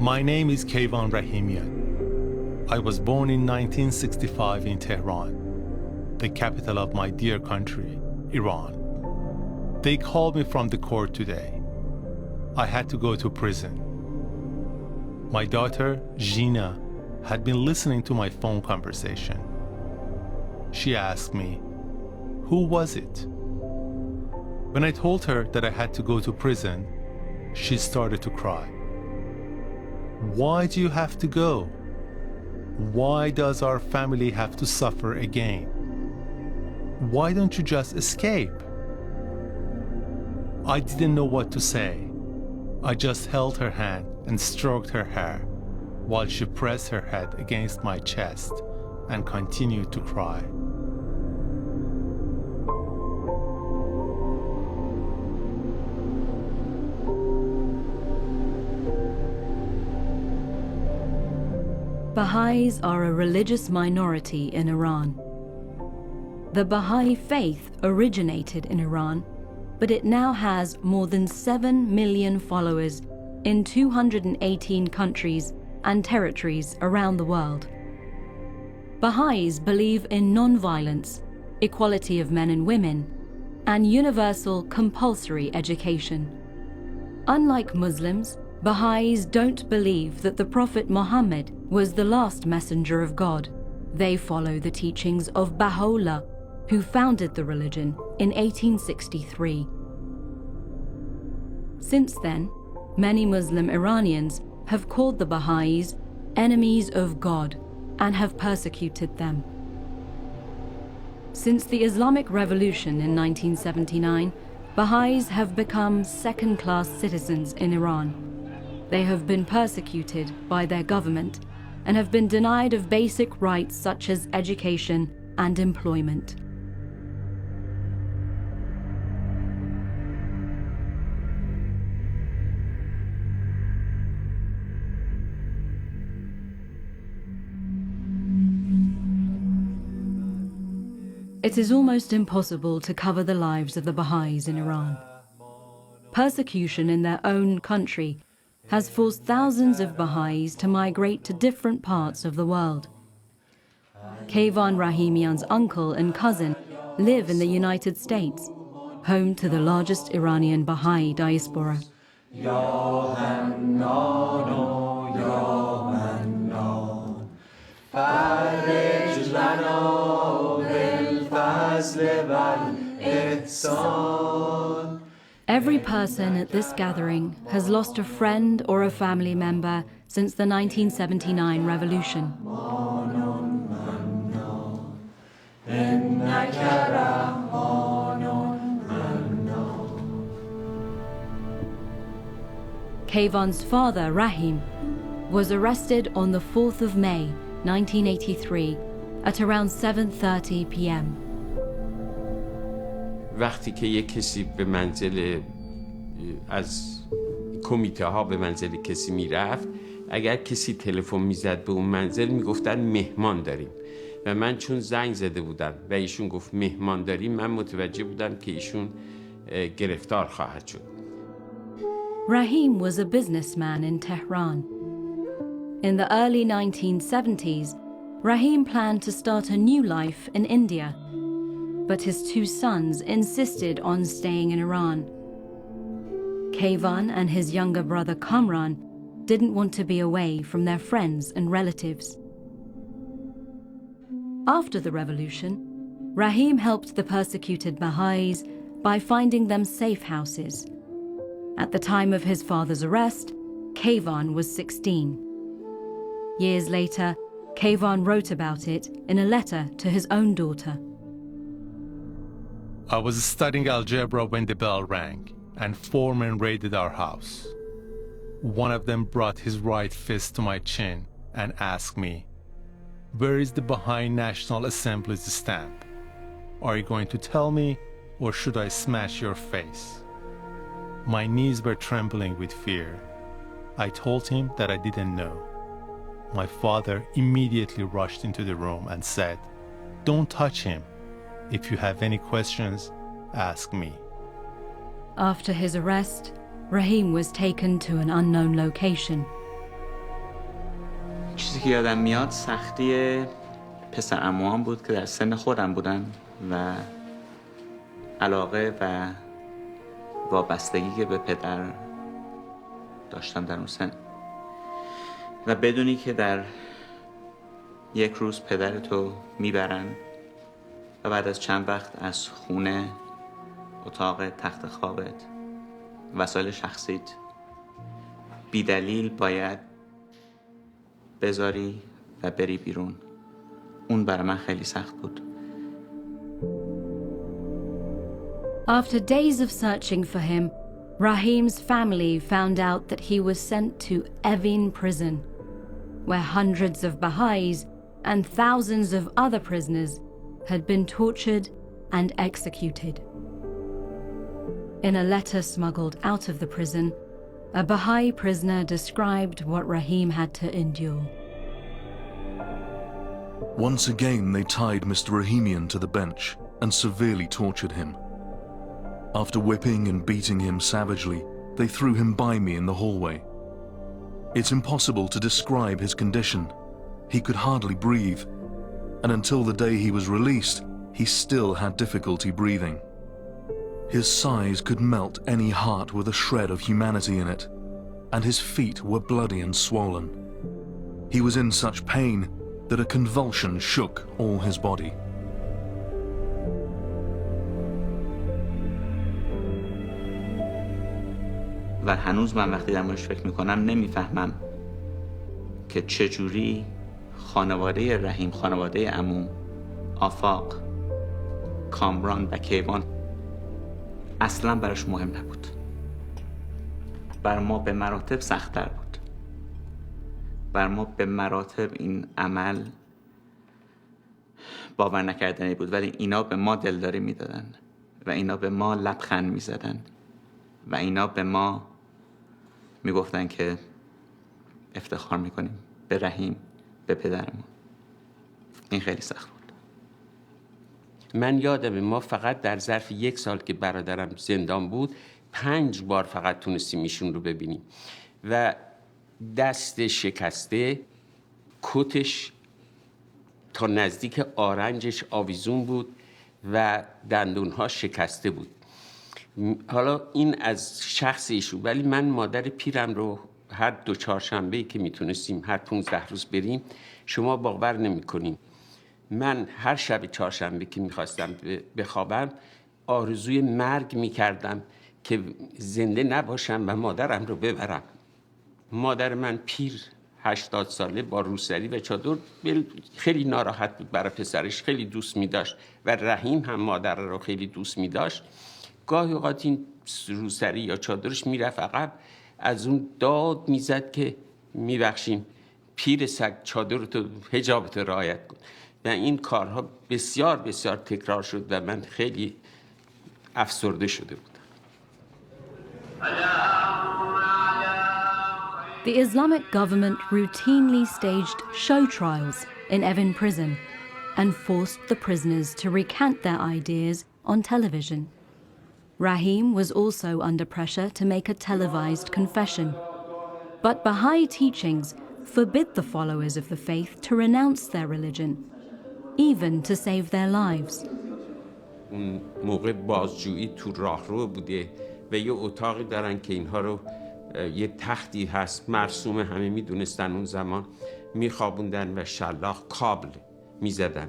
My name is Kayvan Rahimian. I was born in 1965 in Tehran, the capital of my dear country, Iran. They called me from the court today. I had to go to prison. My daughter, Gina, had been listening to my phone conversation. She asked me, "Who was it?" When I told her that I had to go to prison, she started to cry. "Why do you have to go? Why does our family have to suffer again? Why don't you just escape?" I didn't know what to say. I just held her hand and stroked her hair while she pressed her head against my chest and continued to cry. Baha'is are a religious minority in Iran. The Baha'i faith originated in Iran, but it now has more than 7 million followers in 218 countries and territories around the world. Baha'is believe in non-violence, equality of men and women, and universal compulsory education. Unlike Muslims, Baha'is don't believe that the Prophet Muhammad was the last messenger of God. They follow the teachings of Baha'u'llah, who founded the religion in 1863. Since then, many Muslim Iranians have called the Baha'is enemies of God and have persecuted them. Since the Islamic Revolution in 1979, Baha'is have become second-class citizens in Iran. They have been persecuted by their government and have been denied of basic rights such as education and employment. It is almost impossible to cover the lives of the Baha'is in Iran. Persecution in their own country has forced thousands of Baha'is to migrate to different parts of the world. Kayvan Rahimian's uncle and cousin live in the United States, home to the largest Iranian Baha'i diaspora. Every person at this gathering has lost a friend or a family member since the 1979 revolution. Kayvan's father, Rahim, was arrested on the 4th of May, 1983, at around 7:30 p.m. وقتی که یک کسی به منزل از کمیته ها به منزل کسی میرفت، اگر کسی تلفن میزد به اون منزل میگفتن مهمان داریم و من چون زنگ زده بودم و ایشون گفت مهمان داریم، من متوجه بودم که ایشون گرفتار خواهد شد. Rahim was a businessman in Tehran. In the early 1970s, Rahim planned to start a new life in India, but his two sons insisted on staying in Iran. Kayvan and his younger brother Kamran didn't want to be away from their friends and relatives. After the revolution, Rahim helped the persecuted Baha'is by finding them safe houses. At the time of his father's arrest, Kayvan was 16. Years later, Kayvan wrote about it in a letter to his own daughter. I was studying algebra when the bell rang, and 4 men raided our house. One of them brought his right fist to my chin and asked me, "Where is the Baha'i National Assembly's stamp? Are you going to tell me, or should I smash your face?" My knees were trembling with fear. I told him that I didn't know. My father immediately rushed into the room and said, "Don't touch him. If you have any questions, ask me." After his arrest, Rahim was taken to an unknown location. چیزی که یادم میاد سختی پسر عموام بود که در سن خودم بودن و علاقه و وابستگی که به پدر داشتم در اون سن و بدونی که در یک روز پدرتو میبرن و بعد از چند وقت از خونه، اتاق تخت خوابت، وسایل شخصیت بی دلیل باید بذاری و بری بیرون. اون برای من خیلی سخت بود. After days of searching for him, Rahim's family found out that he was sent to Evin prison, where hundreds of Bahá'ís and thousands of other prisoners had been tortured and executed. In a letter smuggled out of the prison, a Bahá'í prisoner described what Rahim had to endure. Once again, they tied Mr. Rahimian to the bench and severely tortured him. After whipping and beating him savagely, they threw him by me in the hallway. It's impossible to describe his condition. He could hardly breathe, and until the day he was released, he still had difficulty breathing. His sighs could melt any heart with a shred of humanity in it, and his feet were bloody and swollen. He was in such pain that a convulsion shook all his body. و هنوز من وقتی در موردش فکر میکنم نمیفهمم که چجوری خانواده رحیم، خانواده عموم، آفاق، کامران و کیوان اصلا براش مهم نبود. بر ما به مراتب سخت‌تر بود. بر ما به مراتب این عمل باور نکردنی بود، ولی اینا به ما دلداری میدادن و اینا به ما لبخند میزدن و اینا به ما میگفتن که افتخار میکنیم به رحیم، به پدرمون. این خیلی سخت بود. من یادمه ما فقط در ظرف 1 سال که برادرم زندان بود 5 بار فقط تونستیم ایشون رو ببینیم و دست شکسته، کتش تا نزدیک آرنجش آویزون بود و دندونها شکسته بود. حالا این از شخص ایشون، ولی من مادر پیرم رو هر 2 چهارشنبه‌ای که میتونستیم هر 15 روز بریم، شما باور نمی‌کنین من هر شب چهارشنبه که میخواستم بخوابم آرزوی مرگ میکردم که زنده نباشم و مادرم رو ببرم. مادر من پیر 80 ساله با روسری و چادر خیلی ناراحت بود برای پسرش، خیلی دوست می‌داشت و رحیم هم مادر رو خیلی دوست می‌داشت. گاهی اوقات این روسری یا چادرش میرفت عقب، از اون داد میزد که میبخشیم پیر سگ چادرتو حجابتو رعایت کن و این کارها بسیار بسیار تکرار شد و من خیلی افسرده شده بودم. The Islamic government routinely staged show trials in Evin prison and forced the prisoners to recant their ideas on television. Rahim was also under pressure to make a televised confession. But Bahá'í teachings forbid the followers of the faith to renounce their religion, even to save their lives. اون موقع بازجویی تو راهرو بوده و یه اتاقی دارن که اینها رو یه تختی هست مرسوم، همه میدونستن اون زمان، میخوابوندن و شلاق کابل میزدن.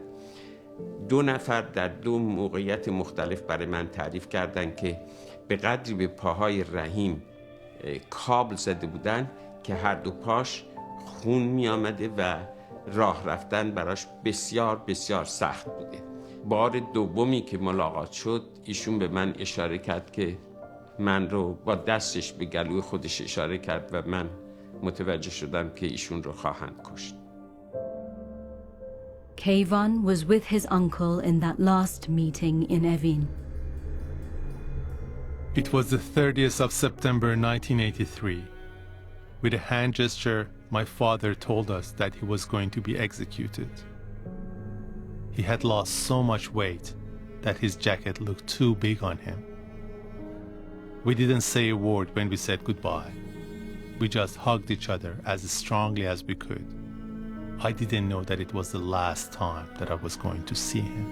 2 نفر در 2 موقعیت مختلف برای من تعریف کردن که به قدری به پاهای رحیم کابل زده بودن که هر 2 پاش خون می آمده و راه رفتن براش بسیار بسیار سخت بوده. بار دومی که ملاقات شد ایشون به من اشاره کرد که من رو با دستش به گلوی خودش اشاره کرد و من متوجه شدم که ایشون رو خواهند کشت. Kayvan was with his uncle in that last meeting in Evin. It was the 30th of September 1983. With a hand gesture, my father told us that he was going to be executed. He had lost so much weight that his jacket looked too big on him. We didn't say a word when we said goodbye. We just hugged each other as strongly as we could. I didn't know that it was the last time that I was going to see him.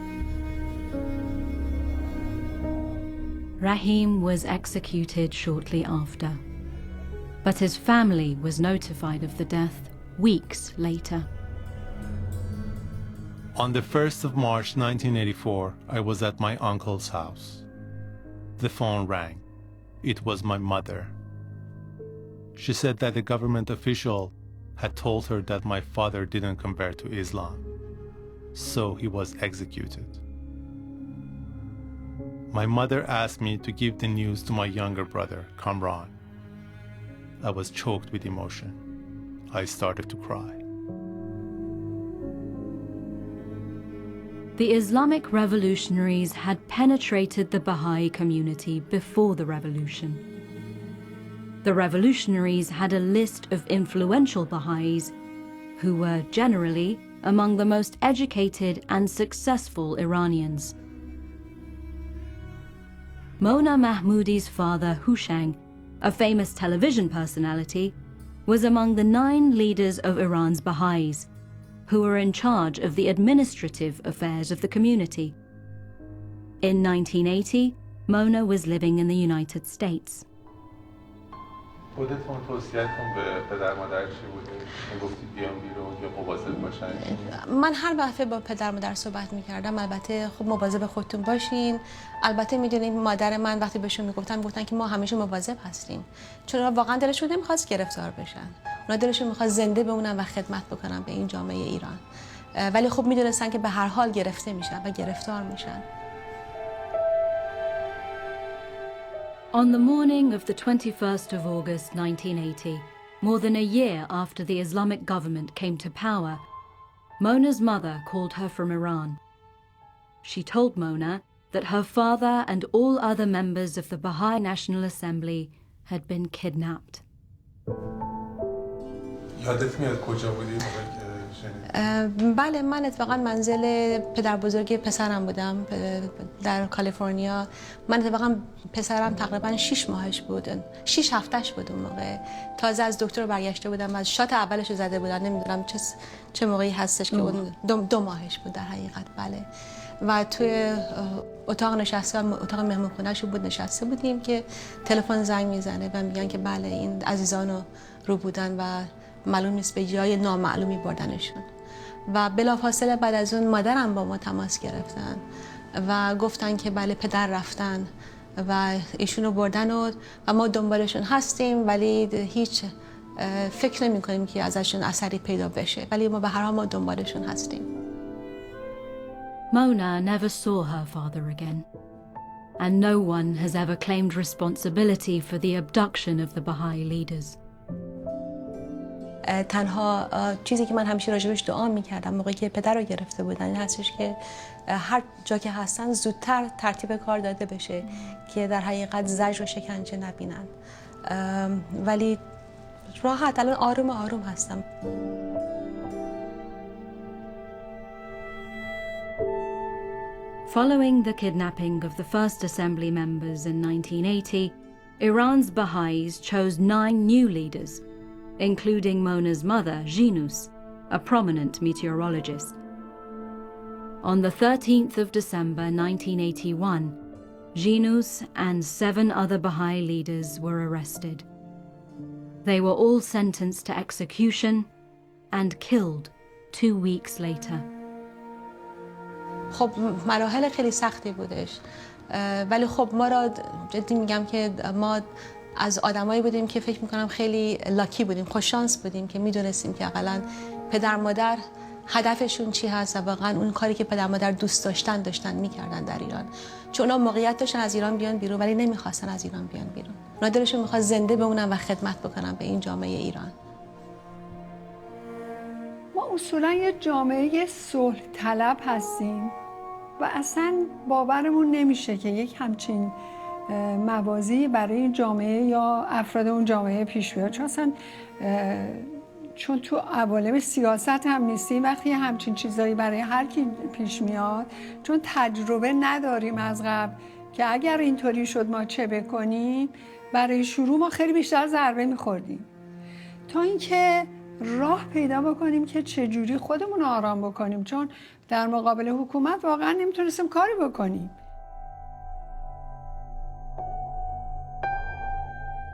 Rahim was executed shortly after, but his family was notified of the death weeks later. On the 1st of March 1984, I was at my uncle's house. The phone rang. It was my mother. She said that a government official had told her that my father didn't convert to Islam, so he was executed. My mother asked me to give the news to my younger brother, Kamran. I was choked with emotion. I started to cry. The Islamic revolutionaries had penetrated the Baha'i community before the revolution. The revolutionaries had a list of influential Baha'is who were generally among the most educated and successful Iranians. Mona Mahmoudi's father, Hushang, a famous television personality, was among the 9 leaders of Iran's Baha'is, who were in charge of the administrative affairs of the community. In 1980, Mona was living in the United States. خودتون توصیه کن به پدر مادر چی بوده؟ میگفتید بیان بیرون یا مواظب باشن؟ من هر دفعه با پدر مادر صحبت میکردم البته خب مواظب خودتون باشین. البته میدونید مادر من وقتی بهشون گفتن که ما همیشه مواظب هستیم، چون واقعا دلشون نمیخواست گرفتار بشن. اونا دلشون میخواست زنده بمونن و خدمت بکنن به این جامعه ایران، ولی خب میدونستن که به هر حال گرفته میشن و گرفتار میشن. On the morning of the 21st of August 1980, more than a year after the Islamic government came to power, Mona's mother called her from Iran. She told Mona that her father and all other members of the Baha'i National Assembly had been kidnapped. یادت میاد کجا بودی موقعی که شنیدی؟ بله، من اتفاقا منزل پدر بزرگ پسرم بودم در کالیفرنیا. من اتفاقا پسرم تقریبا 6 ماهش بود، 6 هفتهش بود اون موقع. تازه از دکتر برگشته بودم، از شات اولش رو زده بودن. نمیدونم چه موقعی هستش که اون 2 ماهش بود در حقیقت. بله، و توی اتاق مهمونخونه‌ش بود نشسته بودیم که تلفن زنگ میزنه و میگن که بله این عزیزان رو بودن و معلوم نیست به جای نامعلومی بردنشون. و بلافاصله بعد از اون مادرم با ما تماس گرفتن و گفتن که بله پدر رفتن و ایشونو بردن و ما دنبالشون هستیم، ولی هیچ فکر نمی کنیم که ازشون اثری پیدا بشه، ولی ما به هر حال ما دنبالشون هستیم. Mona never saw her father again, and no one has ever claimed responsibility for the abduction of the Baha'i leaders. تنها چیزی که من همیشه راجبش دعا میکردم موقعی که پدر رو گرفته بودن این هستش که هر جا که هستن زودتر ترتیب کار داده بشه که در حقیقت زجر و شکنجه نبینن. ولی راحت الان آروم آروم هستم. Following the kidnapping of the first assembly members in 1980, Iran's Baha'is chose 9 new leaders, including Mona's mother, Jinus, a prominent meteorologist. On the 13th of December 1981, Jinus and 7 other Baha'i leaders were arrested. They were all sentenced to execution and killed 2 weeks later. خب مراحل خیلی سختی بودش، ولی خب ما را جدی میگم که ما از آدمایی بودیم که فکر میکنم خیلی لاکی بودیم، خوش شانس بودیم که میدونستیم که اولا پدر مادر هدفشون چی هست و واقعا اون کاری که پدر مادر دوست داشتن میکردن در ایران، چون اونا موقعیت داشتن از ایران بیان بیرون ولی نمیخواستن از ایران بیان بیرون. اونا دلشون میخواست زنده بمونن و خدمت بکنن به این جامعه ایران. ما اصولا یه جامعه صلح طلب هستیم و اصلا باورمون نمیشه که یک همچین موازی برای این جامعه یا افراد اون جامعه پیش بیاد، چون تو عوالم سیاست هم نیستیم. وقتی همچین چیزایی برای هر کی پیش میاد، چون تجربه نداریم از قبل که اگر اینطوری شد ما چه بکنیم، برای شروع ما خیلی بیشتر ضربه میخوردیم تا اینکه راه پیدا بکنیم که چجوری خودمون رو آرام بکنیم، چون در مقابل حکومت واقعا نمیتونستیم کاری بکنیم.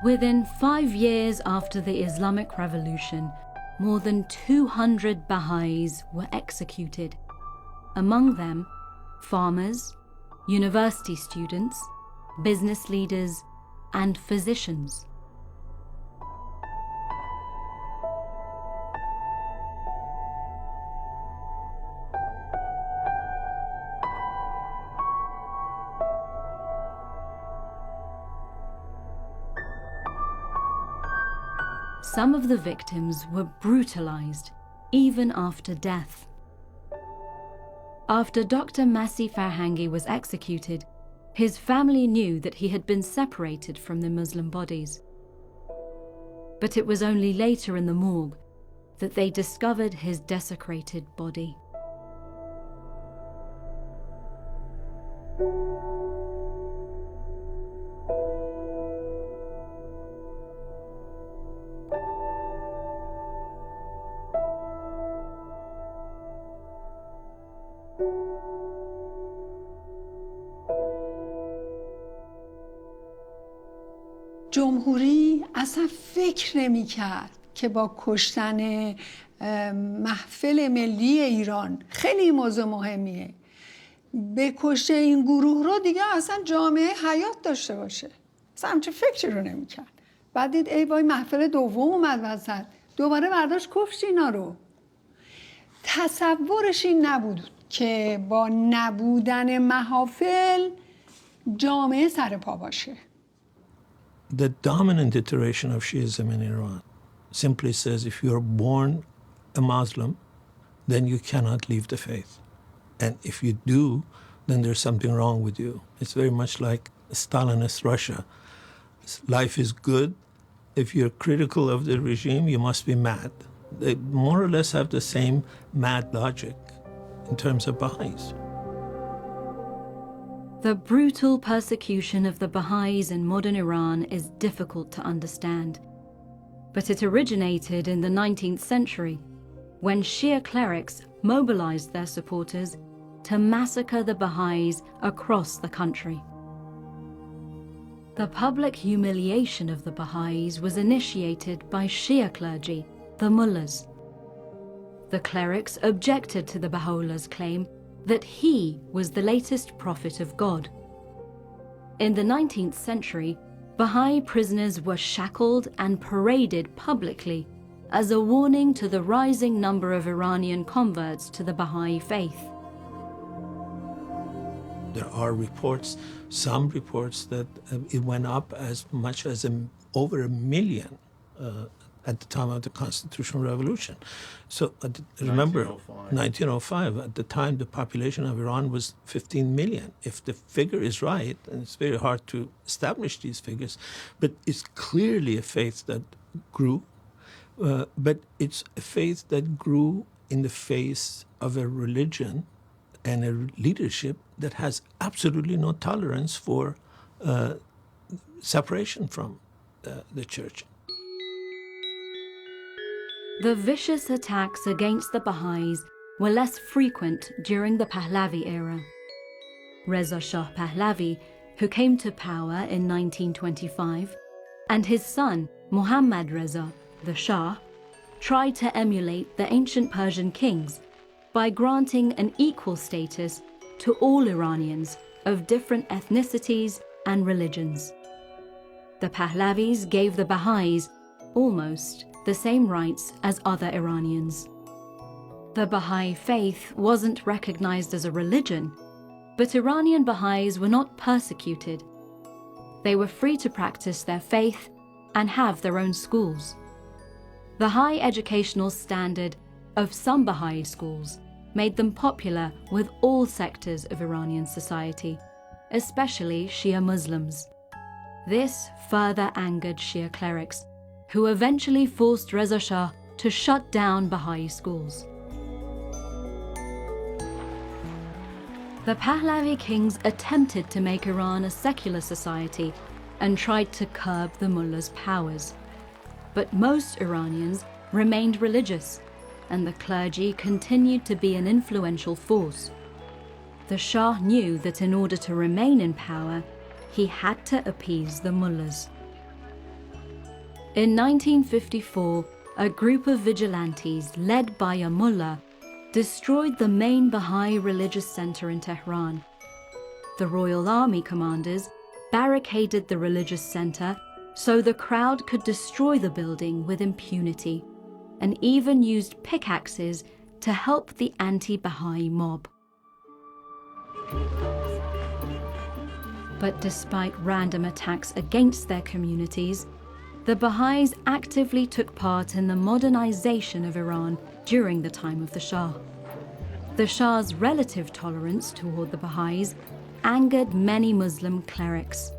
Within 5 years after the Islamic Revolution, more than 200 Baha'is were executed. Among them, farmers, university students, business leaders, and physicians. Some of the victims were brutalized, even after death. After Dr. Masih Farhangi was executed, his family knew that he had been separated from the Muslim bodies. But it was only later in the morgue that they discovered his desecrated body. جمهوری اصلا فکر نمی کرد که با کشتن محفل ملی ایران، خیلی موضوع مهمیه، به کشته این گروه رو دیگه اصلا جامعه حیات داشته باشه. اصلا همچه فکری رو نمی کرد. بعد دید ای وای محفل دوم اومد وسط، دوباره برداشت کشت اینا رو. تصورش این نبود که با نبودن محافل جامعه سر پا باشه. The dominant iteration of Shiism in Iran simply says if you're born a Muslim, then you cannot leave the faith. And if you do, then there's something wrong with you. It's very much like Stalinist Russia. Life is good. If you're critical of the regime, you must be mad. They more or less have the same mad logic in terms of Baha'is. The brutal persecution of the Baha'is in modern Iran is difficult to understand. But it originated in the 19th century, when Shia clerics mobilized their supporters to massacre the Baha'is across the country. The public humiliation of the Baha'is was initiated by Shia clergy, the mullahs. The clerics objected to the Baha'u'llah's claim that he was the latest prophet of God. In the 19th century, Baha'i prisoners were shackled and paraded publicly as a warning to the rising number of Iranian converts to the Baha'i faith. There are reports, some reports that it went up as much as over 1 million at the time of the Constitutional Revolution. So remember, 1905, at the time the population of Iran was 15 million. If the figure is right, and it's very hard to establish these figures, but it's clearly a faith that grew, but it's a faith that grew in the face of a religion and a leadership that has absolutely no tolerance for separation from the church. The vicious attacks against the Baha'is were less frequent during the Pahlavi era. Reza Shah Pahlavi, who came to power in 1925, and his son Muhammad Reza, the Shah, tried to emulate the ancient Persian kings by granting an equal status to all Iranians of different ethnicities and religions. The Pahlavis gave the Baha'is almost the same rights as other Iranians. The Baha'i faith wasn't recognized as a religion, but Iranian Baha'is were not persecuted. They were free to practice their faith and have their own schools. The high educational standard of some Baha'i schools made them popular with all sectors of Iranian society, especially Shia Muslims. This further angered Shia clerics, who eventually forced Reza Shah to shut down Baha'i schools. The Pahlavi kings attempted to make Iran a secular society and tried to curb the mullahs' powers. But most Iranians remained religious, and the clergy continued to be an influential force. The Shah knew that in order to remain in power, he had to appease the mullahs. In 1954, a group of vigilantes led by a mullah destroyed the main Baha'i religious center in Tehran. The Royal Army commanders barricaded the religious center so the crowd could destroy the building with impunity, and even used pickaxes to help the anti-Baha'i mob. But despite random attacks against their communities, the Baha'is actively took part in the modernization of Iran during the time of the Shah. The Shah's relative tolerance toward the Baha'is angered many Muslim clerics.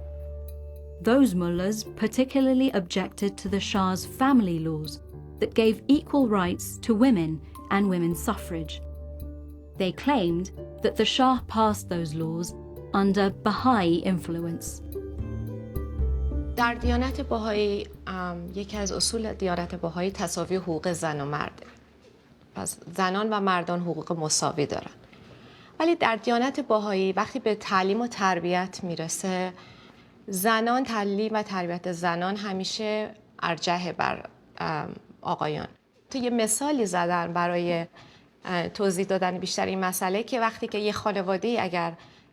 Those mullahs particularly objected to the Shah's family laws that gave equal rights to women and women's suffrage. They claimed that the Shah passed those laws under Baha'i influence. در دیانت بهایی یکی از اصول دیانت بهایی تساوی حقوق زن و مرده. پس زنان و مردان حقوق مساوی دارن. ولی در دیانت بهایی وقتی به تعلیم و تربیت میرسه، زنان تعلیم و تربیت زنان همیشه ارجحه بر آقایان. تو یه مثالی زدن برای توضیح دادن بیشتر این مسئله که وقتی که یه خانواده اگر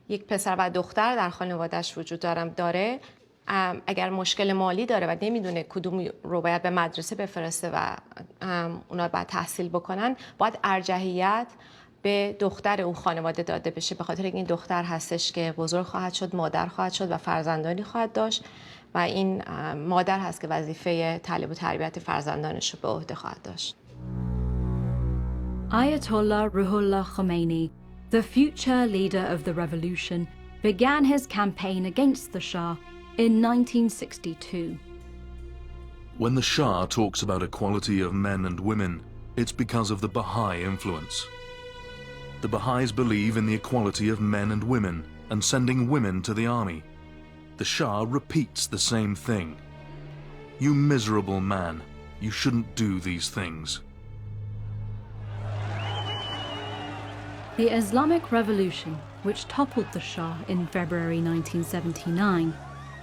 یک پسر و دختر در خانوادهش وجود داره اگر مشکل مالی داره و نمیدونه کدوم رو باید به مدرسه بفرسته و اونا باید تحصیل بکنن، باید ارجحیت به دختر اون خانواده داده بشه، به خاطر این دختر هستش که بزرگ خواهد شد، مادر خواهد شد و فرزندانی خواهد داشت و این مادر هست که وظیفه تعلیم و تربیت فرزندانش رو به عهده خواهد داشت. Ayatollah Ruhollah Khomeini, the future leader of the revolution, began his campaign against the Shah in 1962. When the Shah talks about equality of men and women, it's because of the Baha'i influence. The Baha'is believe in the equality of men and women and sending women to the army. The Shah repeats the same thing. You miserable man, you shouldn't do these things. The Islamic Revolution, which toppled the Shah in February 1979,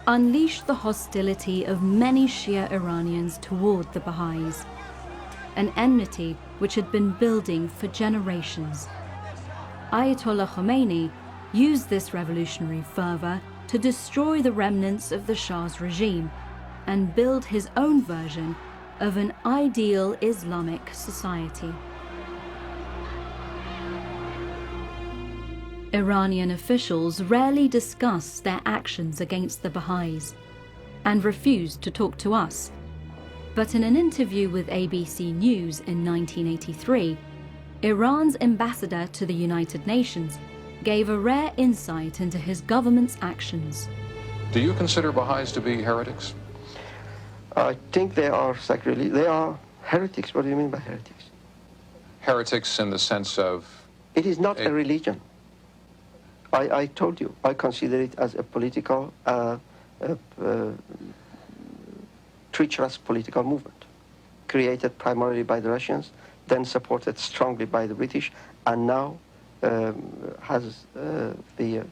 unleashed the hostility of many Shia Iranians toward the Baha'is, an enmity which had been building for generations. Ayatollah Khomeini used this revolutionary fervor to destroy the remnants of the Shah's regime and build his own version of an ideal Islamic society. Iranian officials rarely discuss their actions against the Baha'is and refused to talk to us. But in an interview with ABC News in 1983, Iran's ambassador to the United Nations gave a rare insight into his government's actions. Do you consider Baha'is to be heretics? I think they are sacrilege. They are heretics. What do you mean by heretics? Heretics in the sense of... It is not a religion. I told you, I consider it as a political, treacherous political movement, created primarily by the Russians, then supported strongly by the British, and now has the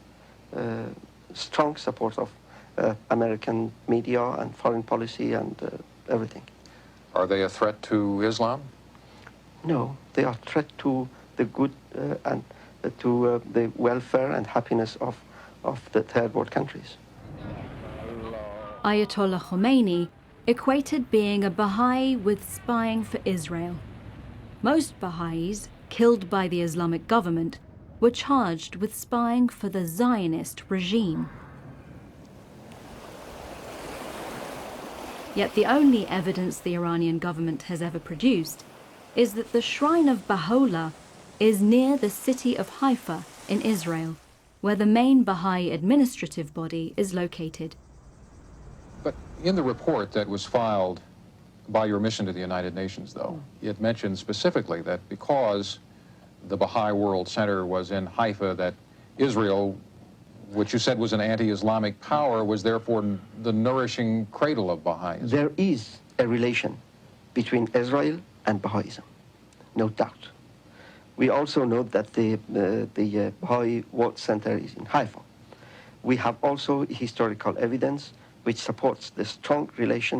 strong support of American media and foreign policy and everything. Are they a threat to Islam? No, they are a threat to the good and to the welfare and happiness of the third world countries. Ayatollah Khomeini equated being a Baha'i with spying for Israel. Most Baha'is killed by the Islamic government were charged with spying for the Zionist regime. Yet the only evidence the Iranian government has ever produced is that the shrine of Baha'u'llah is near the city of Haifa in Israel, where the main Baha'i administrative body is located. But in the report that was filed by your mission to the United Nations, though, it mentioned specifically that because the Baha'i World Center was in Haifa, that Israel, which you said was an anti-Islamic power, was therefore the nourishing cradle of Baha'is. There is a relation between Israel and Baha'ism, no doubt. We also know that the Baha'i World Center is in Haifa. We have also historical evidence which supports the strong relation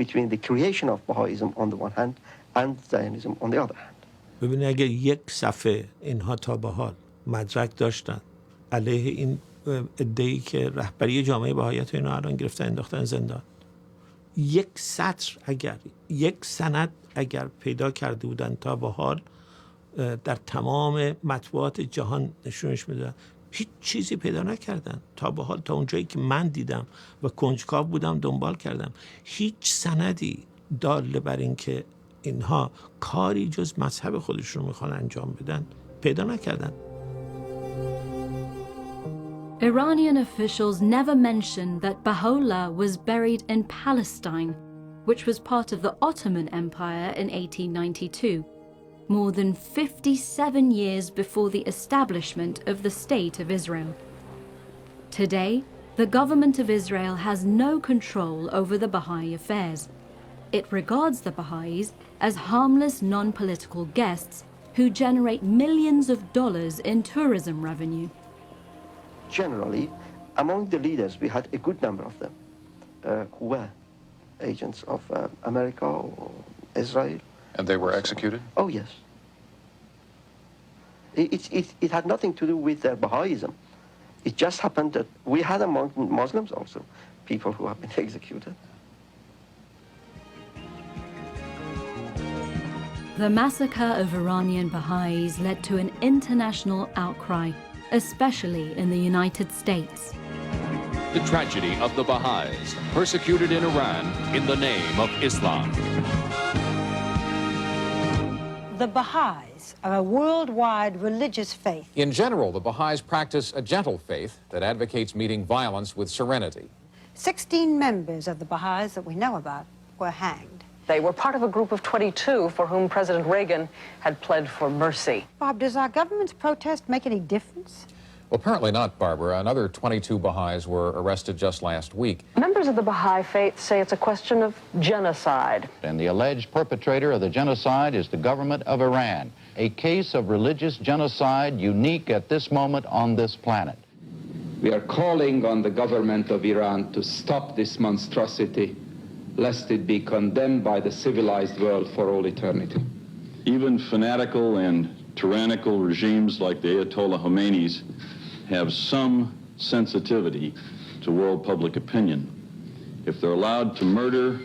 between the creation of Baha'ism on the one hand and Zionism on the other hand. ببینید اگر یک صفحه اینها تا به حال مدرک داشتن علیه این ادعایی که رهبری جامعه بهائیت اینو الان گرفتن انداختن زندان، یک سطر اگر یک سند اگر پیدا کرده بودن تا به حال در تمام مطبوعات جهان نشونش میدادن، هیچ چیزی پیدا نکردن تا به حال. تا اونجایی که من دیدم و کنجکاو بودم دنبال کردم، هیچ سندی دال بر این که اینها کاری جز مذهب خودشون میخوان انجام بدن پیدا نکردن. Iranian officials never mentioned that Baha'u'llah was buried in Palestine, which was part of the Ottoman Empire in 1892, more than 57 years before the establishment of the State of Israel. Today, the government of Israel has no control over the Baha'i affairs. It regards the Baha'is as harmless non-political guests who generate millions of dollars in tourism revenue. Generally, among the leaders, we had a good number of them who were agents of America or Israel. And they were executed? Oh, yes. It had nothing to do with their Baha'ism. It just happened that we had among Muslims also people who have been executed. The massacre of Iranian Baha'is led to an international outcry, especially in the United States. The tragedy of the Baha'is, persecuted in Iran in the name of Islam. The Baha'is are a worldwide religious faith. In general, the Baha'is practice a gentle faith that advocates meeting violence with serenity. 16 members of the Baha'is that we know about were hanged. They were part of a group of 22 for whom President Reagan had pled for mercy. Bob, does our government's protest make any difference? Well, apparently not, Barbara. Another 22 Baha'is were arrested just last week. Members of the Baha'i faith say it's a question of genocide. And the alleged perpetrator of the genocide is the government of Iran, a case of religious genocide unique at this moment on this planet. We are calling on the government of Iran to stop this monstrosity, lest it be condemned by the civilized world for all eternity. Even fanatical and tyrannical regimes like the Ayatollah Khomeini's have some sensitivity to world public opinion. If they're allowed to murder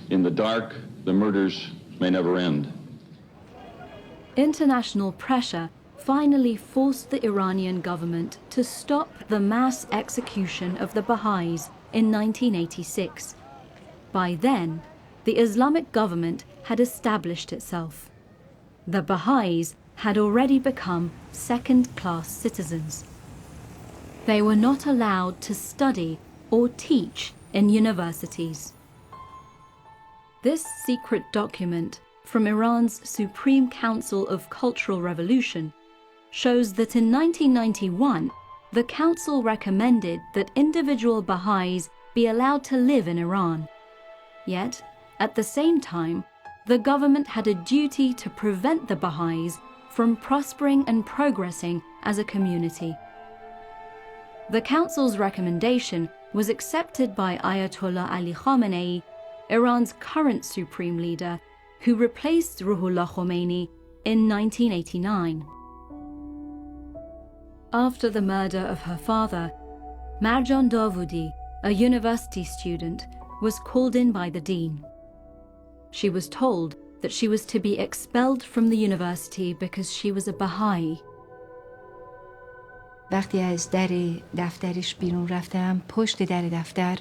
in the dark, the murders may never end. International pressure finally forced the Iranian government to stop the mass execution of the Baha'is in 1986. By then, the Islamic government had established itself. The Baha'is had already become second-class citizens. They were not allowed to study or teach in universities. This secret document from Iran's Supreme Council of Cultural Revolution shows that in 1991, the council recommended that individual Baha'is be allowed to live in Iran. Yet, at the same time, the government had a duty to prevent the Baha'is from prospering and progressing as a community. The council's recommendation was accepted by Ayatollah Ali Khamenei, Iran's current supreme leader, who replaced Ruhollah Khomeini in 1989. After the murder of her father, Marjan Davoudi, a university student, was called in by the dean. She was told that she was to be expelled from the university because she was a Baha'i. وقتی از در دفترش بیرون رفتم، پشت در دفتر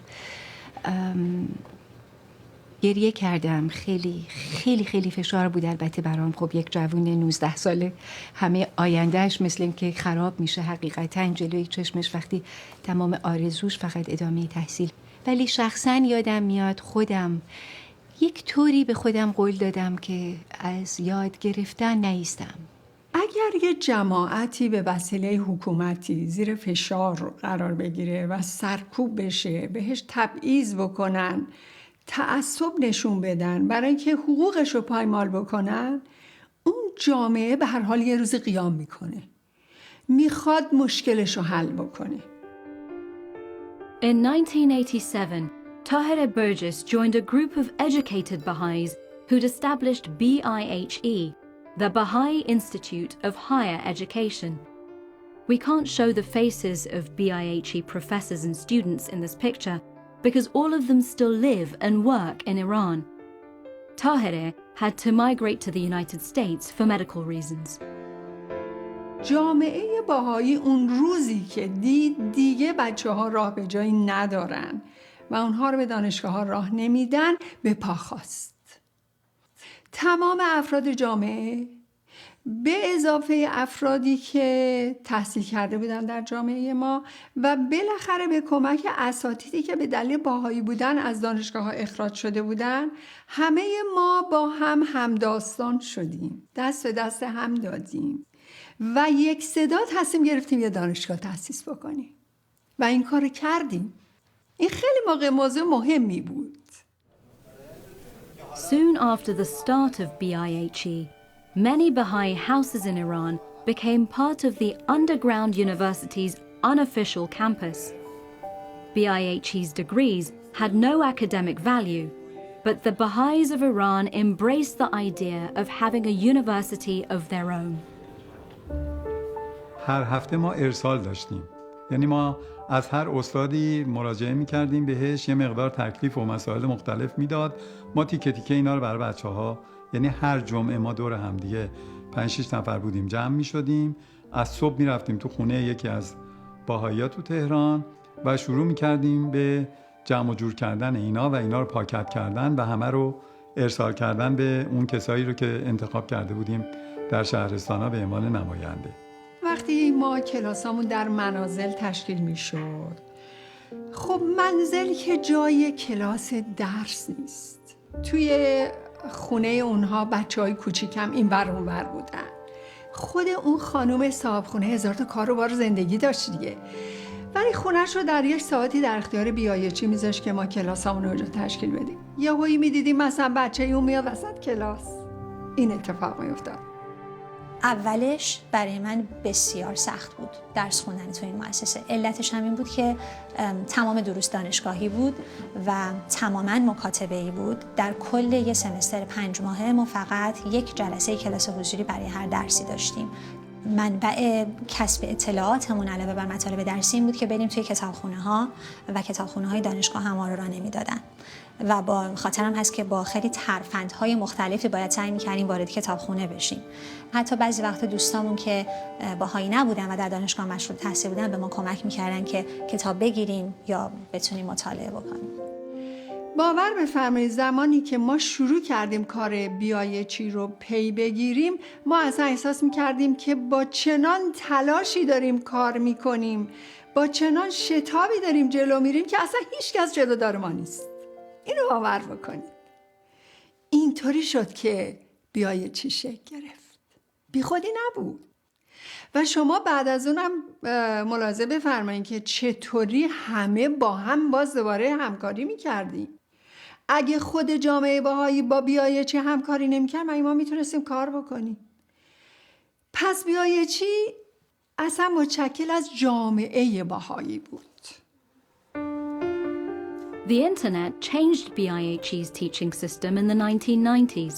گریه کردم. خیلی خیلی خیلی فشار بود البته برام. خب یک جوون 19 ساله همه آیندهش مثل این که خراب میشه حقیقتا جلوی چشمش وقتی تمام آرزوش فقط ادامه تحصیل. ولی شخصا یادم میاد خودم یک طوری به خودم قول دادم که از یاد گرفتن نیستم. اگر یه جماعتی به وسیله حکومتی زیر فشار قرار بگیره و سرکوب بشه، بهش تبعیض بکنن، تعصب نشون بدن برای اینکه حقوقش رو پایمال بکنن، اون جامعه به هر حال یه روز قیام میکنه، میخواد مشکلش رو حل بکنه. In 1987, Tahirih Burgess joined a group of educated Baha'is who'd established BIHE, the Baha'i Institute of Higher Education. We can't show the faces of BIHE professors and students in this picture because all of them still live and work in Iran. Tahirih had to migrate to the United States for medical reasons. جامعه بهایی اون روزی که دید دیگه بچه‌ها راه به جایی ندارن و اونها رو به دانشگاه‌ها راه نمیدن، به پا خواست. تمام افراد جامعه به اضافه افرادی که تحصیل کرده بودن در جامعه ما و بالاخره به کمک اساتیدی که به دلیل بهایی بودن از دانشگاه‌ها اخراج شده بودن، همه ما با هم همداستان شدیم، دست به دست هم دادیم و یک صدا تصمیم گرفتیم یه دانشگاه تأسیس بکنیم و این کار کردیم. این خیلی موضوع مهمی بود. Soon after the start of BIHE, many Baha'i houses in Iran became part of the underground university's unofficial campus. BIHE's degrees had no academic value, but the Baha'is of Iran embraced the idea of having a university of their own. هر هفته ما ارسال داشتیم. یعنی ما از هر استادی مراجعه می‌کردیم بهش، یه مقدار تکلیف و مسائل مختلف میداد. ما تیکه تیکه اینا رو برای بچه‌ها، یعنی هر جمعه ما دور هم دیگه 5-6 نفر بودیم، جمع می‌شدیم. از صبح می‌رفتیم تو خونه یکی از باهائی‌ها تو تهران و شروع می‌کردیم به جمع و جور کردن اینا و اینا رو پاکت کردن و همه رو ارسال کردن به اون کسایی رو که انتخاب کرده بودیم در شهرستان‌ها به عنوان نماینده. وقتی ما کلاسامون در منازل تشکیل میشد، خب منزل که جای کلاس درس نیست. توی خونه اونها بچه‌های کوچیکم این ور اون ور بودن. خود اون خانم صاحب خونه هزار تا کار و بار زندگی داشت دیگه، ولی خونه‌ش رو در یک ساعتی در اختیار بیایچی میذاشت که ما کلاسامون رو اونجا تشکیل بدیم. یهویی میدیدیم مثلا بچه اون میاد وسط کلاس. این اتفاق میافتاد. اولش برای من بسیار سخت بود درس خوندن تو این مؤسسه. علتش همین بود که تمام دروس دانشگاهی بود و تماما مکاتبه‌ای بود. در کل یه سمستر 5 ماهه ما فقط یک جلسه کلاس حضوری برای هر درسی داشتیم. منبع کسب اطلاعاتمون علاوه بر مطالب درسی این بود که بریم توی کتابخونه‌ها و کتابخونه‌های دانشگاه هم ما رو راه نمی‌دادن و با خاطرم هست که با خیلی ترفندهای مختلفی باید سعی می‌کردیم وارد کتابخونه بشیم. حتی بعضی وقتا دوستامون که باهایی نبودن و در دانشگاه مشروط تحصیل بودن به ما کمک می‌کردن که کتاب بگیریم یا بتونیم مطالعه بکنیم. باور بفرمایید زمانی که ما شروع کردیم کار بیایچی رو پی بگیریم، ما اصلا احساس میکردیم که با چنان تلاشی داریم کار میکنیم، با چنان شتابی داریم جلو میریم که اصلا هیچ کس جلودار ما نیست. اینو باور بکنید. اینطوری شد که بیایچی شکل گرفت. بی خودی نبود. و شما بعد از اونم ملاحظه بفرمایید که چطوری همه با هم باز دوباره همکاری میکردیم. اگه خود جامعه بهایی با بیایچی همکاری نمیکرد ما میتونستیم کار بکنیم. پس بیایچی اصلا متشکل از جامعه بهایی بود. The internet changed BIHE's teaching system in the 1990s.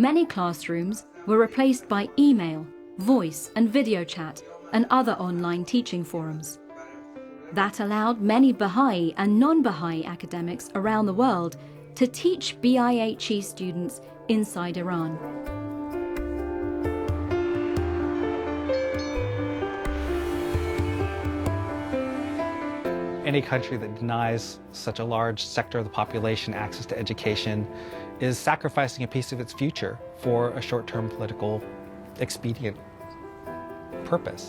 Many classrooms were replaced by email, voice and video chat, and other online teaching forums. That allowed many Baha'i and non-Baha'i academics around the world to teach BIHE students inside Iran. Any country that denies such a large sector of the population access to education is sacrificing a piece of its future for a short-term political expedient purpose.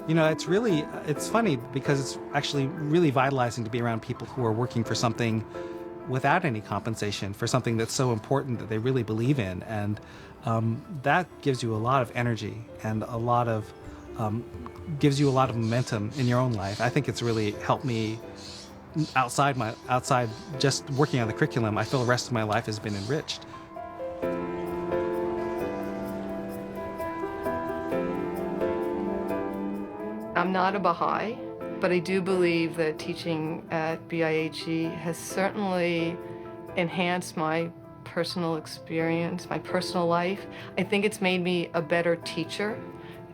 You know, it's funny because it's actually really vitalizing to be around people who are working for something without any compensation, for something that's so important that they really believe in. And that gives you a lot of energy and a lot of gives you a lot of momentum in your own life. I think it's really helped me outside just working on the curriculum. I feel the rest of my life has been enriched. I'm not a Baha'i, but I do believe that teaching at BIHE has certainly enhanced my personal experience, my personal life. I think it's made me a better teacher,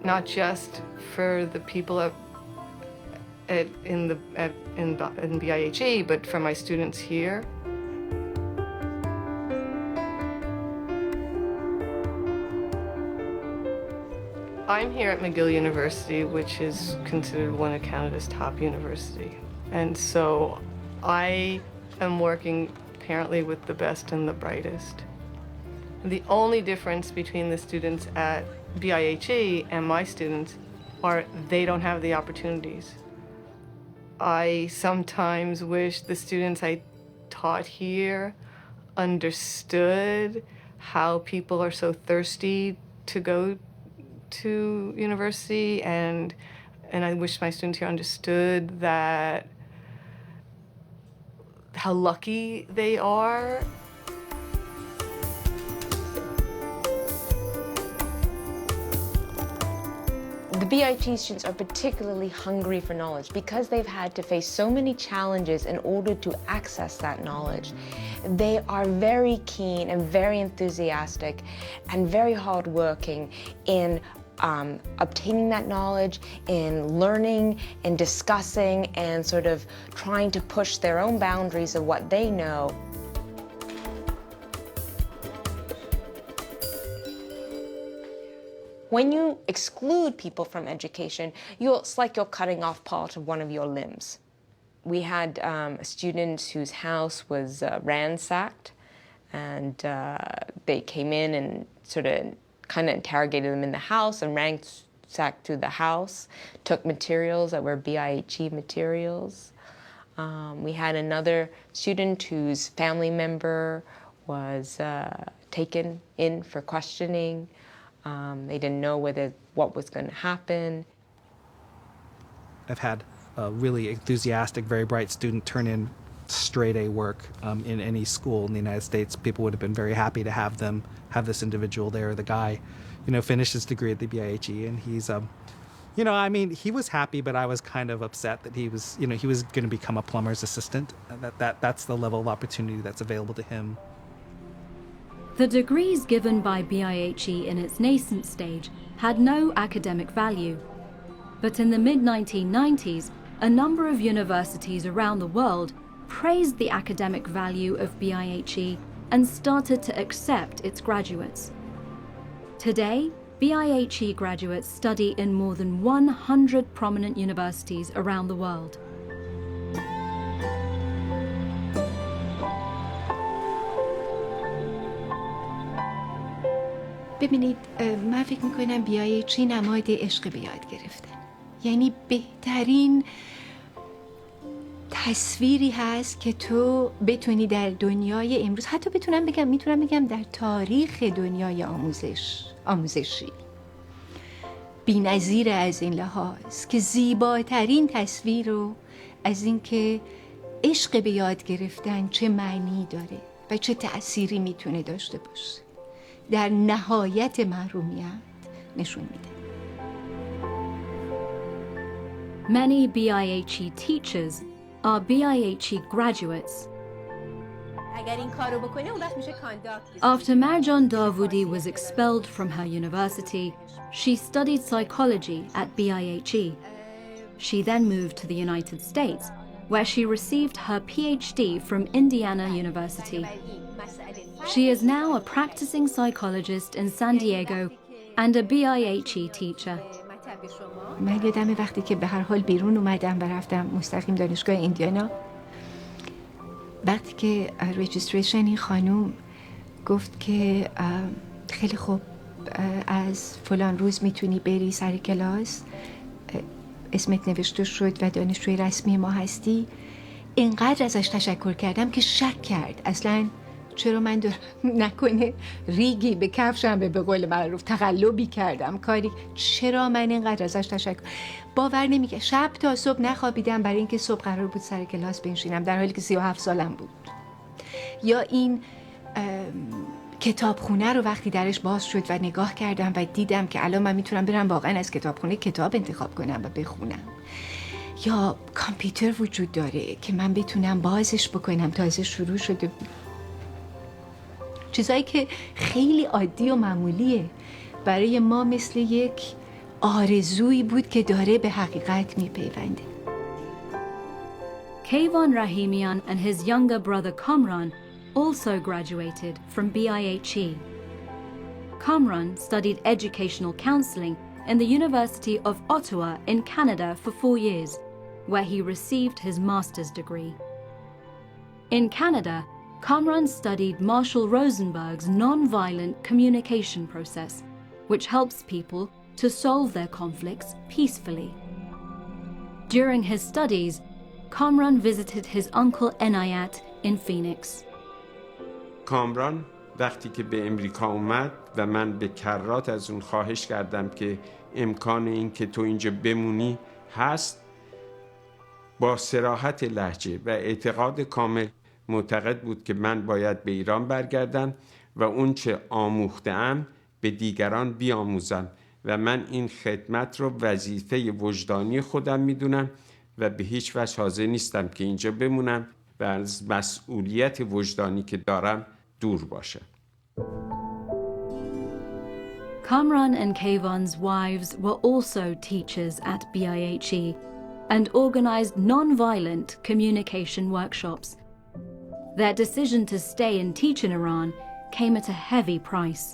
not just for the people in BIHE, but for my students here. I'm here at McGill University, which is considered one of Canada's top universities. And so I am working apparently with the best and the brightest. The only difference between the students at BIHE and my students are they don't have the opportunities. I sometimes wish the students I taught here understood how people are so thirsty to go to university, and I wish my students here understood that how lucky they are. The BIHE students are particularly hungry for knowledge because they've had to face so many challenges in order to access that knowledge. They are very keen and very enthusiastic and very hardworking in obtaining that knowledge, in learning and discussing and sort of trying to push their own boundaries of what they know. When you exclude people from education, it's like you're cutting off part of one of your limbs. We had a student whose house was ransacked, and they came in and sort of kind of interrogated them in the house and ransacked through the house, took materials that were BIHE materials. We had another student whose family member was taken in for questioning. They didn't know what was going to happen. I've had a really enthusiastic, very bright student turn in straight A work in any school in the United States. People would have been very happy to have this individual there. The guy, finished his degree at the BIHE, and he's, he was happy, but I was kind of upset that he was going to become a plumber's assistant. That's the level of opportunity that's available to him. The degrees given by BIHE in its nascent stage had no academic value. But in the mid-1990s, a number of universities around the world praised the academic value of BIHE and started to accept its graduates. Today, BIHE graduates study in more than 100 prominent universities around the world. ببینید، من فکر میکنم BIHE نماد عشق به یاد گرفتن. یعنی بهترین تصویری هست که تو بتونی در دنیای امروز، حتی میتونم بگم در تاریخ دنیای آموزشی بی‌نظیر از این لحاظ که زیباترین تصویر رو از اینکه عشق به یاد گرفتن چه معنی داره و چه تأثیری میتونه داشته باشه در نهایت محرومیت نشون میده. Many BIHE teachers are BIHE graduates. After Marjan Dawoodi was expelled from her university, she studied psychology at BIHE. She then moved to the United States, where she received her PhD from Indiana University. She is now a practicing psychologist in San Diego and a BIHE teacher. من یادم وقتی که به هر حال بیرون اومدم و رفتم مستقیم دانشگاه ایندیانا، وقتی که رجیستریشن این خانوم گفت که خیلی خوب از فلان روز میتونی بری سر کلاس، اسمت نوشته شد و دانشجوی رسمی ما هستی، اینقدر ازش تشکر کردم که شک کرد اصلا چرا من دارم نکنه ریگی به کفشم به قول معروف تقلبی کردم کاری، چرا من اینقدر ازش تشکر. باور نمیکنه شب تا صبح نخوابیدم برای اینکه صبح قرار بود سر کلاس بنشینم در حالی که 37 سالم بود. یا این کتابخونه رو وقتی درش باز شد و نگاه کردم و دیدم که الان من میتونم برم واقعا از کتابخونه کتاب انتخاب کنم و بخونم. یا کامپیوتر وجود داره که من بتونم بازش بکنم، تازه شروع شده بود. چیزایی که خیلی عادی و معمولیه برای ما مثل یک آرزویی بود که داره به حقیقت میپیونده. Keyvan Rahimian and his younger brother Kamran also graduated from BIHE. Kamran studied educational counseling in the University of Ottawa in Canada for 4 years, where he received his master's degree. In Canada, Kamran studied Marshall Rosenberg's non-violent communication process, which helps people to solve their conflicts peacefully. During his studies, Kamran visited his uncle Enayat in Phoenix. کامران وقتی که به امریکا اومد و من به کرات از اون خواهش کردم که امکان این که تو اینجا بمونی هست، با صراحت لهجه و اعتقاد کامل معتقد بود که من باید به ایران برگردم و اون چه آموخته‌ام به دیگران بیاموزم و من این خدمت رو وظیفه وجدانی خودم میدونم و به هیچ وجه حاضر نیستم که اینجا بمونم و از مسئولیت وجدانی که دارم دور باشم. Kamran and Keyvan's wives were also teachers at BIHE and organized non-violent communication workshops. Their decision to stay and teach in Iran came at a heavy price.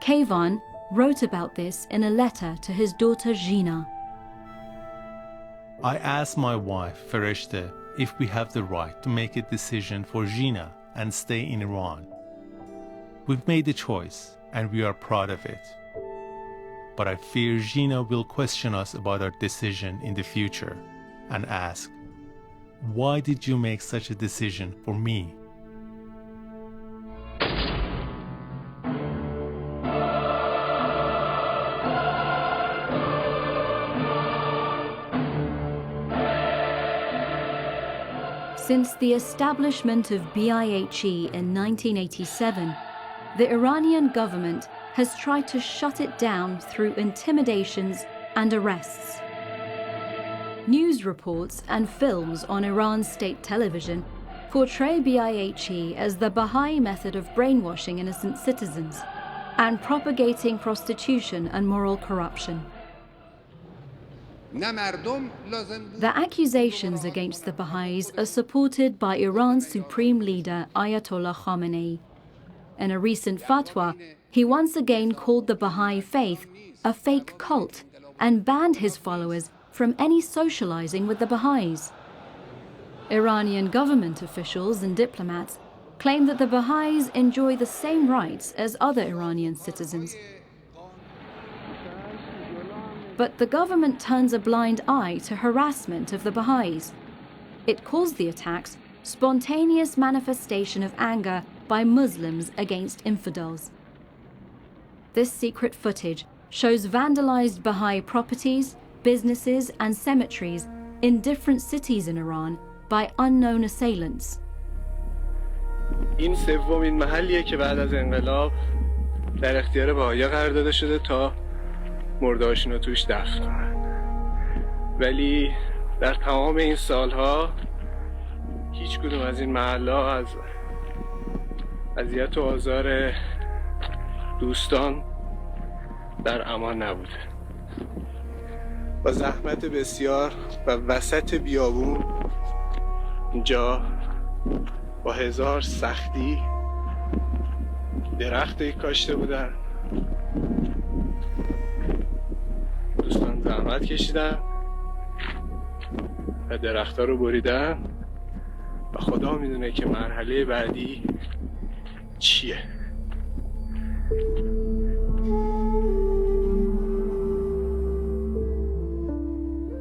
Keyvan wrote about this in a letter to his daughter Gina. I asked my wife, Fereshte, if we have the right to make a decision for Gina and stay in Iran. We've made a choice and we are proud of it. But I fear Gina will question us about our decision in the future and ask, why did you make such a decision for me? Since the establishment of BIHE in 1987, the Iranian government has tried to shut it down through intimidations and arrests. News reports and films on Iran's state television portray BIHE as the Baha'i method of brainwashing innocent citizens and propagating prostitution and moral corruption. The accusations against the Baha'is are supported by Iran's supreme leader Ayatollah Khamenei. In a recent fatwa, he once again called the Baha'i faith a fake cult and banned his followers from any socializing with the Baha'is. Iranian government officials and diplomats claim that the Baha'is enjoy the same rights as other Iranian citizens. But the government turns a blind eye to harassment of the Baha'is. It calls the attacks spontaneous manifestation of anger by Muslims against infidels. This secret footage shows vandalized Baha'i properties, businesses and cemeteries in different cities in Iran by unknown assailants. این سومین محلیه که بعد از انقلاب در اختیار بهائی‌ها قرار داده شده تا مرده‌هاشون رو توش دفن کنن. ولی در تمام این سالها هیچ کدوم از این محل‌ها از اذیت و آزار دوستان در امان نبوده. با زحمت بسیار و وسط بیابون اینجا با هزار سختی درختی کاشته بودن، دوستان زحمت کشیدن و درخت‌ها رو بریدن و خدا میدونه که مرحله بعدی چیه.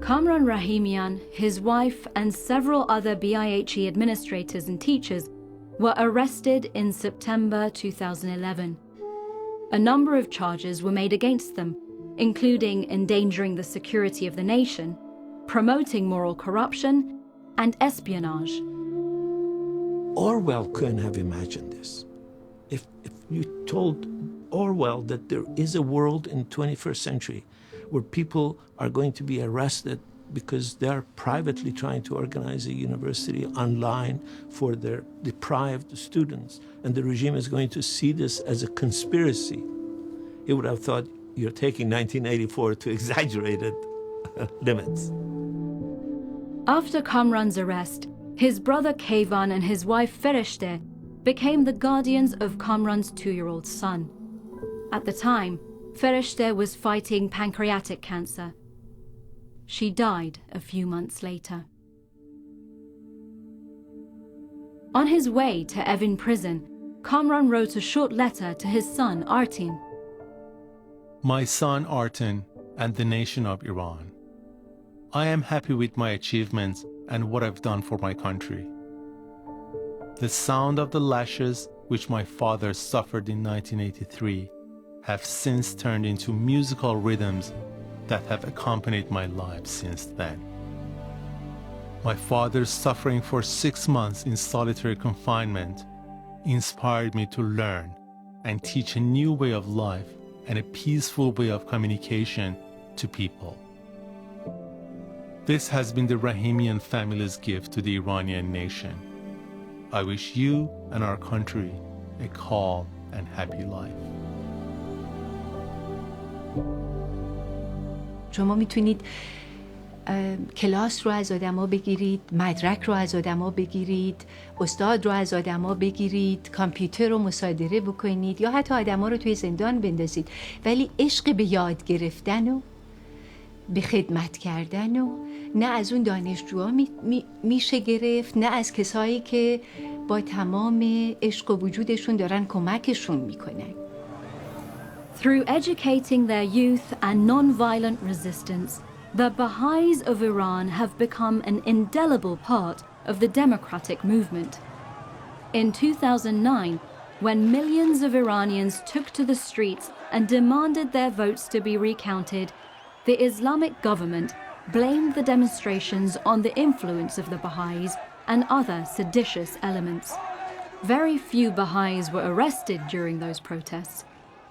Kamran Rahimian, his wife and several other BIHE administrators and teachers were arrested in September 2011. A number of charges were made against them, including endangering the security of the nation, promoting moral corruption, and espionage. Orwell couldn't have imagined this. If you told Orwell that there is a world in the 21st century where people are going to be arrested because they're privately trying to organize a university online for their deprived students, and the regime is going to see this as a conspiracy, he would have thought you're taking 1984 to exaggerated limits. After Kamran's arrest, his brother Kayvan and his wife Fereshte became the guardians of Kamran's 2-year-old son. At the time, Fereshte was fighting pancreatic cancer. She died a few months later. On his way to Evin prison, Kamran wrote a short letter to his son Artin. My son Artin and the nation of Iran, I am happy with my achievements and what I've done for my country. The sound of the lashes which my father suffered in 1983 have since turned into musical rhythms that have accompanied my life since then. My father's suffering for 6 months in solitary confinement inspired me to learn and teach a new way of life and a peaceful way of communication to people. This has been the Rahimian family's gift to the Iranian nation. I wish you and our country a calm and happy life. شما میتونید کلاس رو از آدما بگیرید، مدرک رو از آدما بگیرید، استاد رو از آدما بگیرید، کامپیوتر رو مصادره بکنید یا حتی آدما رو توی زندان بندازید، ولی عشق به یاد گرفتن و به خدمت کردن و نه از اون دانشجوها میشه گرفت، نه از کسایی که با تمام عشق و وجودشون دارن کمکشون میکنن. Through educating their youth and non-violent resistance, the Baha'is of Iran have become an indelible part of the democratic movement. In 2009, when millions of Iranians took to the streets and demanded their votes to be recounted, the Islamic government blamed the demonstrations on the influence of the Baha'is and other seditious elements. Very few Baha'is were arrested during those protests,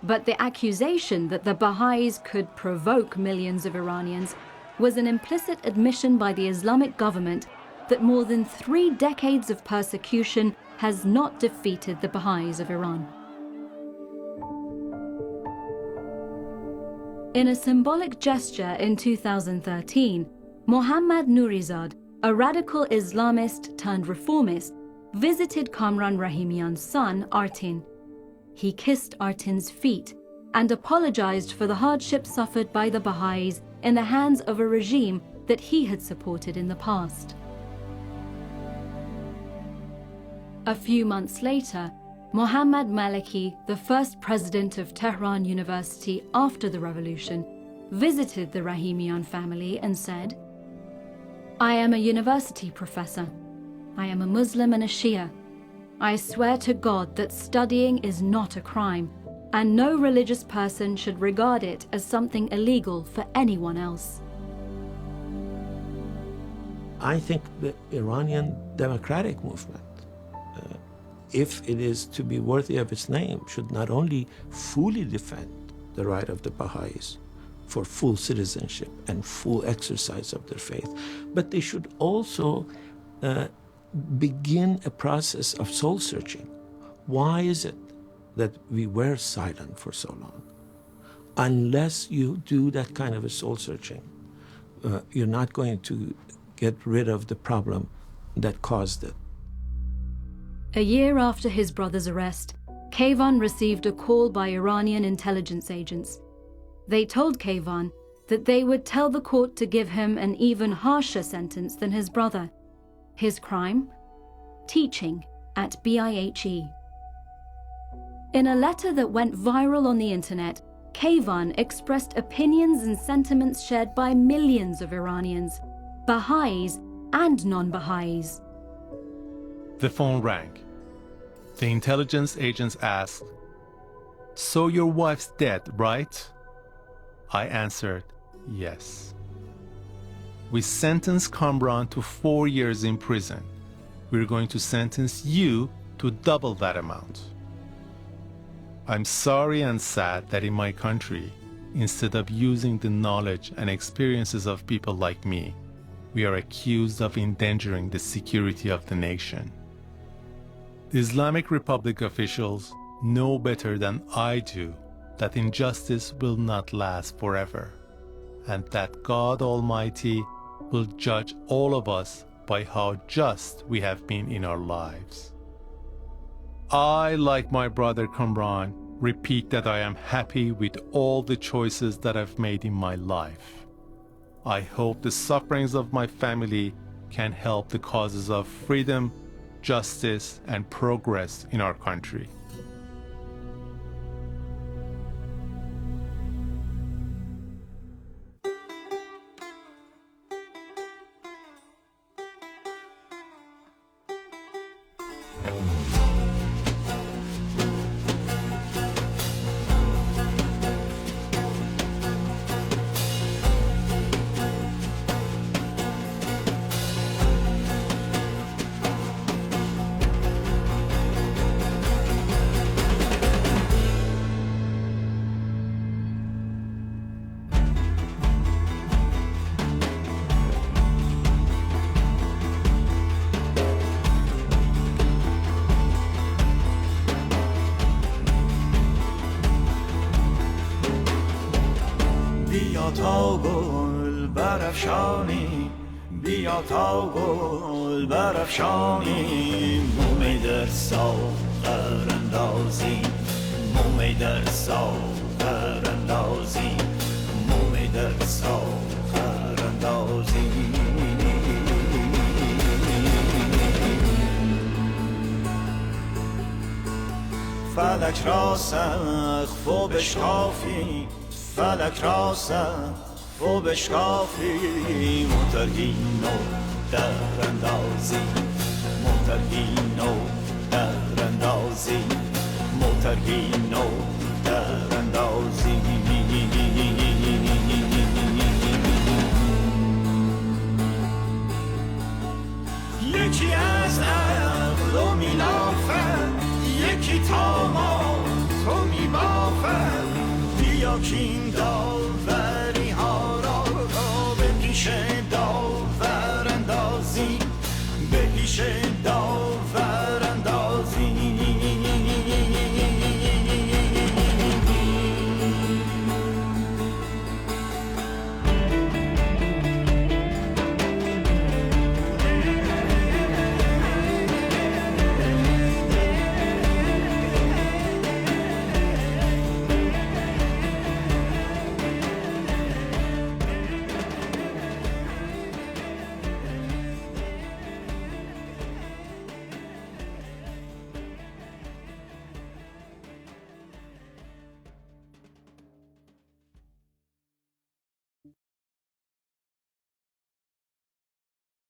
but the accusation that the Baha'is could provoke millions of Iranians was an implicit admission by the Islamic government that more than 3 decades of persecution has not defeated the Baha'is of Iran. In a symbolic gesture in 2013, Mohammad Nourizad, a radical Islamist turned reformist, visited Kamran Rahimian's son, Artin. He kissed Artin's feet and apologized for the hardship suffered by the Baha'is in the hands of a regime that he had supported in the past. A few months later, Mohammad Maliki, the first president of Tehran University after the revolution, visited the Rahimian family and said, "I am a university professor. I am a Muslim and a Shia. I swear to God that studying is not a crime, and no religious person should regard it as something illegal for anyone else." I think the Iranian democratic movement, if it is to be worthy of its name, should not only fully defend the right of the Baha'is for full citizenship and full exercise of their faith, but they should also begin a process of soul searching. Why is it that we were silent for so long? Unless you do that kind of a soul searching, you're not going to get rid of the problem that caused it. A year after his brother's arrest, Kayvan received a call by Iranian intelligence agents. They told Kayvan that they would tell the court to give him an even harsher sentence than his brother. His crime? Teaching at BIHE. In a letter that went viral on the internet, Kayvan expressed opinions and sentiments shared by millions of Iranians, Baha'is and non-Baha'is. The phone rang. The intelligence agents asked, "So your wife's dead, right?" I answered, "Yes." We sentenced Kamran to 4 years in prison. We're going to sentence you to double that amount. I'm sorry and sad that in my country, instead of using the knowledge and experiences of people like me, we are accused of endangering the security of the nation. The Islamic Republic officials know better than I do that injustice will not last forever, and that God Almighty will judge all of us by how just we have been in our lives. I, like my brother Kamran, repeat that I am happy with all the choices that I've made in my life. I hope the sufferings of my family can help the causes of freedom, justice, and progress in our country. بیا تا گل برافشانی بیا تا گل برافشانی مومی در ساغر اندازی مومی در ساغر اندازی مومی در ساغر اندازی فلک را سقف و بشکافی فلک را سقف و بشکافی مترهین و در اندازی مترهین و در اندازی مترهین و در اندازی یکی از عقل و میلافد یکی طامات و میبافد بیا کین داوری ها را به پیش داور اندازی به پیش